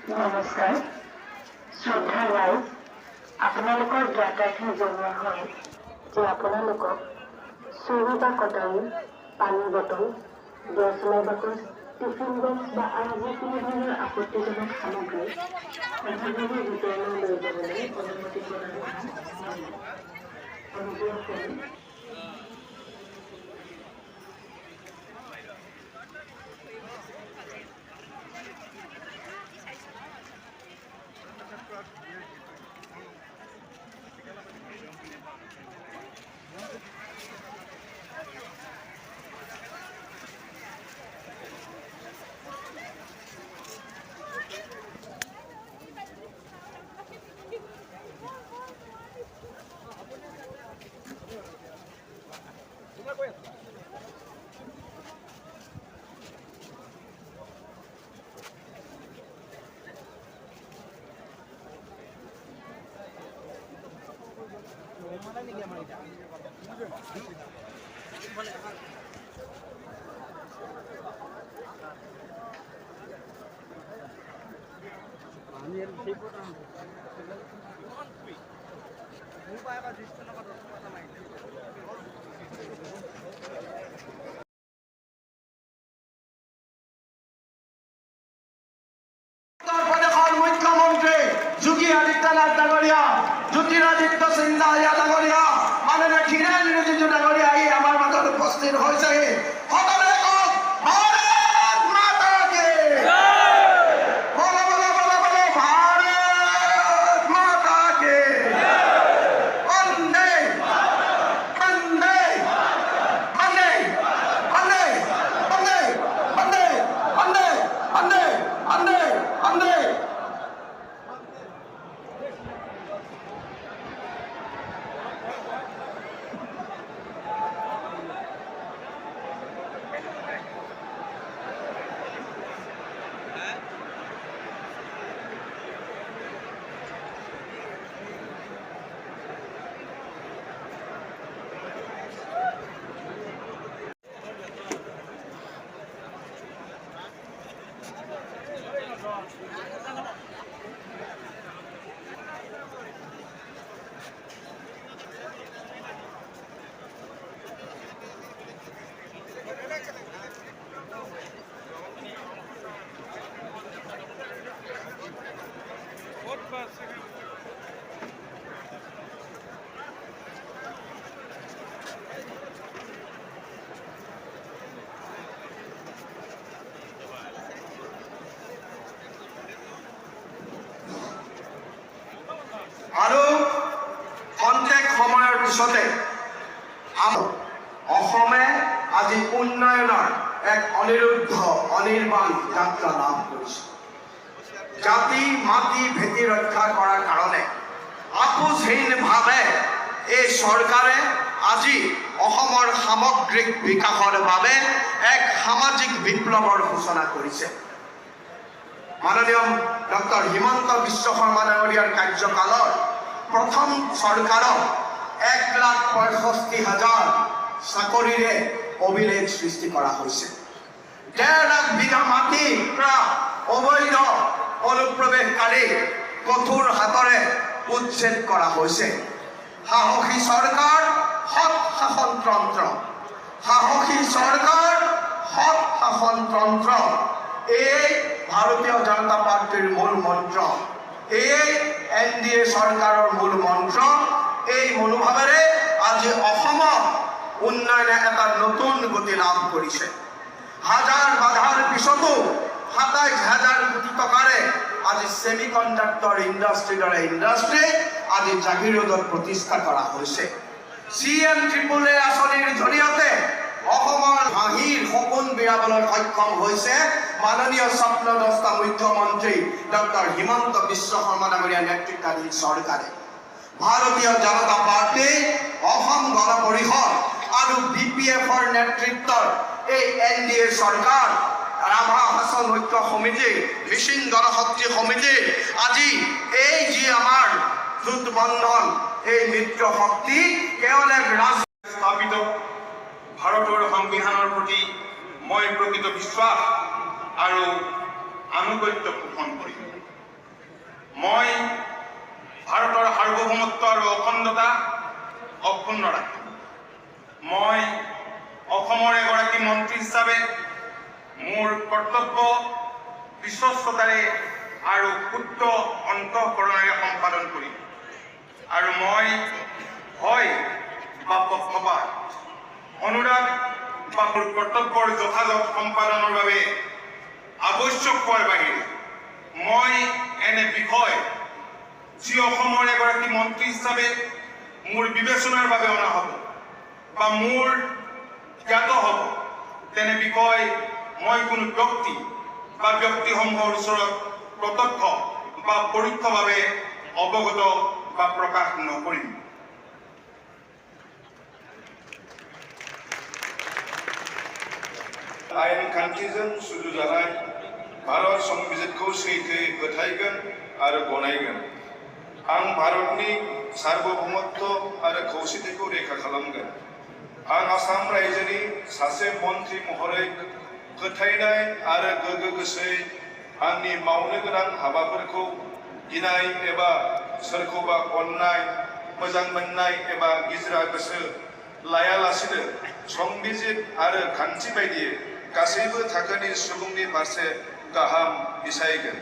নমস্কাৰ শ্ৰদ্ধা ৰাইজ আপোনালোকৰ জ্ঞাতাৰ্থে জনোৱা হয় যে আপোনালোকক চুৰি বা কটাৰী পানী বটল গেছ বাকচ টিফিন বক্স বা আন যিকোনো ধৰণৰ আপত্তিজনক সামগ্ৰী সঠিকভাৱে বিতৰণ লৈ যাবলৈ অনুমতি প্ৰদান অনুগ্ৰহ কৰি মুখ্যমন্ত্ৰী যোগী আদিত্যনাথ ডাঙৰীয়া জ্যোতিৰাদিত্য সিন্ধিয়া ডাঙৰীয়া মাননীয় কিৰেণ ৰিজিজু ডাঙৰীয়া আহি আমাৰ মাজত উপস্থিত হৈছে। সকলোৱে কওক ভাৰত মাতা কি বলো বলো বলো বলো ভাৰত মাতা কি বন্দে বন্দে বন্দে বন্দে বন্দে বন্দে বন্দে বন্দে বন্দে বন্দে আৰু খন্তেক সময়ৰ পিছতে অসমে আজি উন্নয়নৰ এক অনিৰুদ্ধ অনিৰ্বাণ যাত্ৰা লাভ কৰিছে। জাতি মাটি ভেটি ৰক্ষা কৰাৰ কাৰণে আপোচহীনভাৱে এই চৰকাৰে আজি অসমৰ সামগ্ৰিক বিকাশৰ বাবে এক সামাজিক বিপ্লৱৰ সূচনা কৰিছে। মাননীয় ডক্টৰ হিমন্ত বিশ্ব শৰ্মা ডাঙৰীয়াৰ কাৰ্যকালৰ প্ৰথম চৰকাৰক 1,65,000 চাকৰিৰে অভিলেখ সৃষ্টি কৰা হৈছে। 1.5 লাখ বিঘা মাটিৰ পৰা অবৈধ অনুপ্ৰৱেশকাৰী কঠোৰ হাতৰে উচ্ছেদ কৰা হৈছে। সাহসী চৰকাৰ সৎ শাসনতন্ত্ৰ, সাহসী চৰকাৰ সৎ শাসনতন্ত্ৰ এই ভাৰতীয় জনতা পাৰ্টিৰ মূল মন্ত্ৰ, এই NDA চৰকাৰৰ মূল মন্ত্ৰ। এই মনোভাৱেৰে আজি অসমত উন্নয়নে এটা নতুন গতি লাভ কৰিছে। হাজাৰ বাধাৰ পিছতো 27,000 কোটি টকাৰে আজি ছেমিকণ্ডাক্টৰ ইণ্ডাষ্ট্ৰীৰ দৰে ইণ্ডাষ্ট্ৰী আজি জাগিৰোডত প্ৰতিষ্ঠা কৰা হৈছে। CM-AAA আঁচনিৰ জৰিয়তে অসমৰ হাঁহিৰ সপোন বিৰাবলৈ সক্ষম হৈছে মাননীয় স্বপ্নদ্ৰষ্টা মুখ্যমন্ত্ৰী ডক্টৰ হিমন্ত বিশ্ব শৰ্মা ডাঙৰীয়া নেতৃত্বাধীন চৰকাৰে। ভাৰতীয় জনতা পাৰ্টি, অসম গণ পৰিষদ আৰু BPFৰ নেতৃত্বৰ এই NDA চৰকাৰ, ৰাভা হাছন ঐক্য সমিতি, মিচিং গণশক্তি সমিতি, আজি এই যি আমাৰ জোটবন্ধন, এই মিত্ৰ শক্তি কেৱল এক স্থাপিত ভাৰতৰ সংবিধানৰ প্ৰতি মই প্ৰকৃত বিশ্বাস আৰু আনুগত্য পোষণ কৰিম। মই ভাৰতৰ সাৰ্বভৌমত্ব আৰু অখণ্ডতা অক্ষুণ্ণ ৰাখিম। মই অসমৰ এগৰাকী মন্ত্ৰী হিচাপে মোৰ কৰ্তব্য বিশ্বস্ততাৰে আৰু শুদ্ধ অন্তঃকৰণেৰে সম্পাদন কৰিম। আৰু মই ভয় বা পক্ষপাত, অনুৰাগ বা মোৰ কৰ্তব্যৰ যথাযথ সম্পাদনৰ বাবে আৱশ্যক হোৱাৰ বাহিৰে মই এনে বিষয় যি অসমৰ এগৰাকী মন্ত্ৰী হিচাপে মোৰ বিবেচনাৰ বাবে অনা হ'ব বা মোৰ জ্ঞাত হ'ব, তেনে বিষয় মই কোনো ব্যক্তি বা ব্যক্তিসমূহৰ ওচৰত প্ৰত্যক্ষ বা পৰোক্ষভাৱে অৱগত বা প্ৰকাশ নকৰিম। आयेन खान्थिजों सुजुजानाय भारत संबिजितखौ सैथोयै फोथायगोन आरो गनायगोन। आं भारतनि सार्वभौमत्व आरो खौसेथिखौ रैखा खालामगोन। आं आसाम रायजोनि सासे मन्त्रि महरै फोथायनाय आरो गोगो गोसोयै आंनि मावनो गोनां हाबाफोरखौ गिनाय एबा सोरखौबा अननाय, मोजां मोननाय एबा गिज्रा गोसो लायालासिनो संबिजित आरो खान्थि बायदियै गासैबो थाखोनि सुबुंनि फारसे गाहाम बिसायगोन।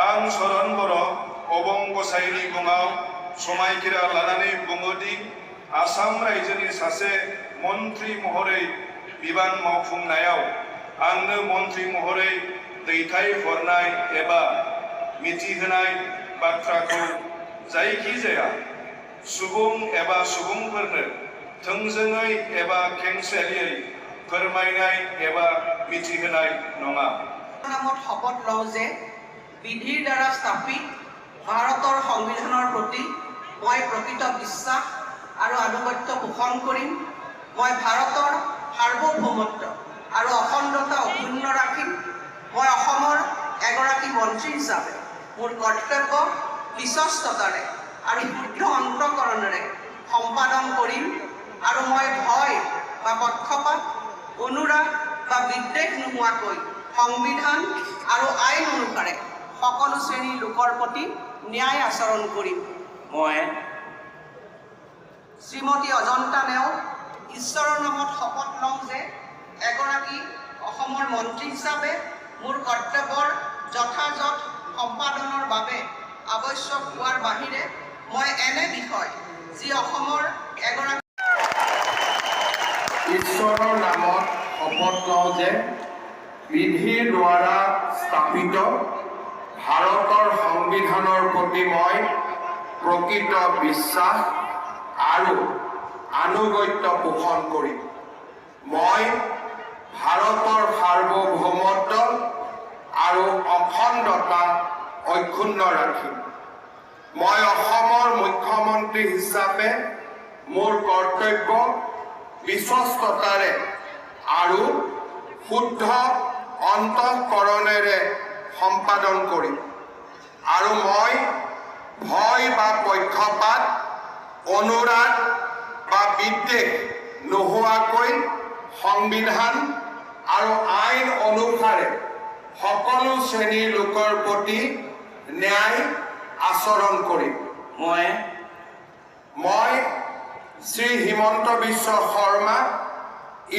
आं सरन बर' अबं गसाइनि मुङाव समायखिरा लानानै बुङोदि आसाम रायजोनि सासे मन्त्रि महरै बिबान मावफुंनायाव आंनो मन्त्रि महरै दैथायहरनाय एबा मिथिहोनाय बाथ्राखौ जायखिजाया सुबुं एबा सुबुंफोरनो थोंजोङै एबा खेंसालियै फोरमायनाय एबा मिथिहोनाय नङा। নামত শপত লওঁ যে বিধিৰ দ্বাৰা স্থাপিত ভাৰতৰ সংবিধানৰ প্ৰতি মই প্ৰকৃত বিশ্বাস আৰু আনুগত্য পোষণ কৰিম। মই ভাৰতৰ সাৰ্বভৌমত্ব আৰু অখণ্ডতা অক্ষুণ্ণ ৰাখিম। মই অসমৰ এগৰাকী মন্ত্ৰী হিচাপে মোৰ কৰ্তব্য বিশ্বস্ততাৰে আৰু শুদ্ধ অন্তঃকৰণেৰে সম্পাদন কৰিম। আৰু মই ভয় বা পক্ষপাত, অনুৰাগ বা বিদ্বেষ নোহোৱাকৈ সংবিধান আৰু আইন অনুসাৰে সকলো শ্ৰেণীৰ লোকৰ প্ৰতি ন্যায় আচৰণ কৰিম। মই শ্ৰীমতী অজন্তা নেওগ ঈশ্বৰৰ নামত শপত লওঁ যে এগৰাকী অসমৰ মন্ত্ৰী হিচাপে মোৰ কৰ্তব্যৰ যথাযথ সম্পাদনৰ বাবে আৱশ্যক হোৱাৰ বাহিৰে মই এনে বিষয় যি অসমৰ এগৰাকী ঈশ্বৰৰ নামত শপত লওঁ যে বিধিৰ দ্বাৰা স্থাপিত ভাৰতৰ সংবিধানৰ প্ৰতি মই প্ৰকৃত বিশ্বাস আৰু আনুগত্য পোষণ কৰিম। মই ভাৰতৰ সাৰ্বভৌমত্ব আৰু অখণ্ডতা অক্ষুণ্ণ ৰাখিম। মই অসমৰ মুখ্যমন্ত্ৰী হিচাপে মোৰ কৰ্তব্য বিশ্বস্ততাৰে আৰু শুদ্ধ অন্তঃকৰণেৰে সম্পাদন কৰিম। আৰু মই ভয় বা পক্ষপাত, অনুৰাগ বা বিদ্বেষ নোহোৱাকৈ সংবিধান আৰু আইন অনুসাৰে সকলো শ্ৰেণীৰ লোকৰ প্ৰতি ন্যায় আচৰণ কৰিম। মই শ্ৰী হিমন্ত বিশ্ব শৰ্মা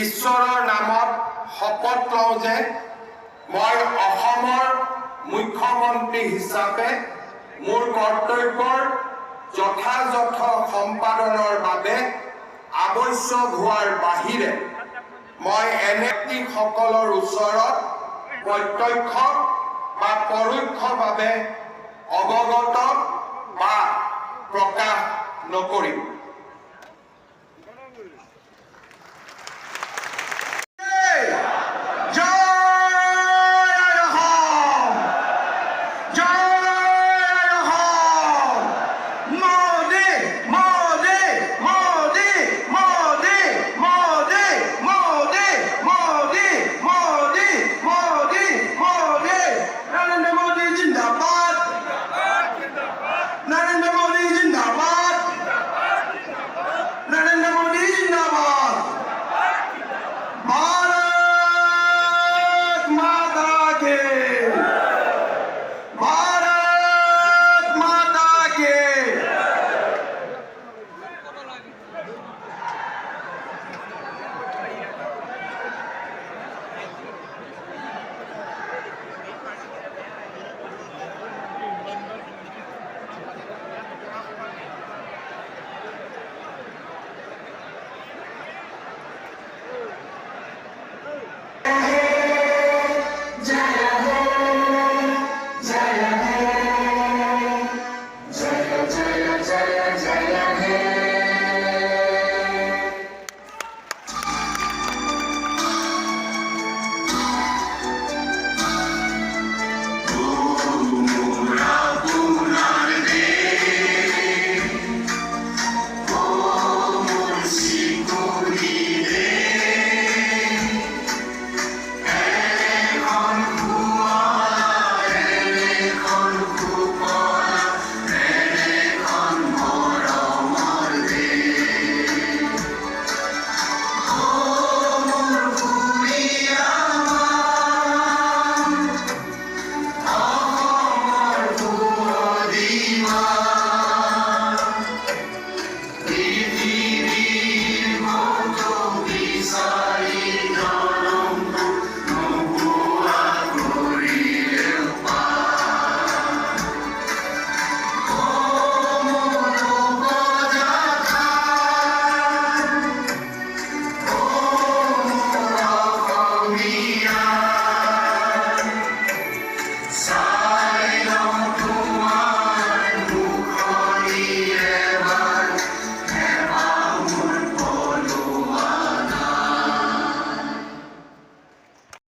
ঈশ্বৰৰ নামত শপত লওঁ যে মই অসমৰ মুখ্যমন্ত্ৰী হিচাপে মোৰ কৰ্তব্যৰ যথাযথ সম্পাদনৰ বাবে আৱশ্যক হোৱাৰ বাহিৰে মই এনে ব্যক্তিসকলৰ ওচৰত প্ৰত্যক্ষ বা পৰোক্ষভাৱে অৱগত বা প্ৰকাশ নকৰিম।